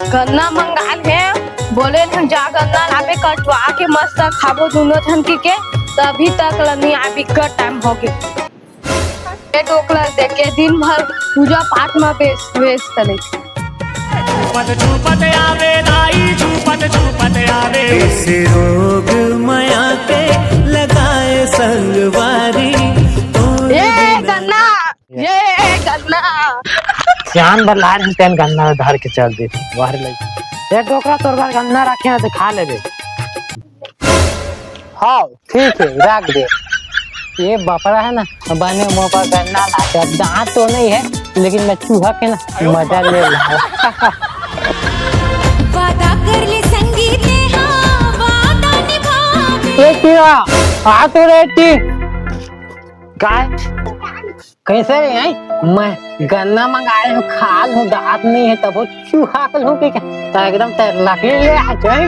गन्ना मंगाल है, बोले हम जा गन्ना लाबे कटवा के मस्त खाबो दोनों ठन के तभी तक लनी आबी का टाइम हो गए। ये डोकला देख के दिन भर पूजा पाठ में व्यस्त करे। झूपत आवे नाई झूपत आवे कैसे रोग माया पे लगाए संगवारी। ये गन्ना जान बला तेन गन्ना धर के चल दे बाहर लग एक टोकरा तोर घर गन्ना रखे हैं तो खा लेबे। हाँ ठीक है रख दे। ये बपरा है ना बने मुंह पर गन्ना लाते, दांत तो नहीं है लेकिन मैं चूहा के ना मजा ले रहा। वादा कर ले संगीत ने हाँ वादा निभावे। आ तो रहती काय कैसे है मैं गन्ना मंगाए हूँ खाल हूँ दांत नहीं है तब वो चूहा कल हूँ क्या तो एकदम लकड़ी ले आ जाए।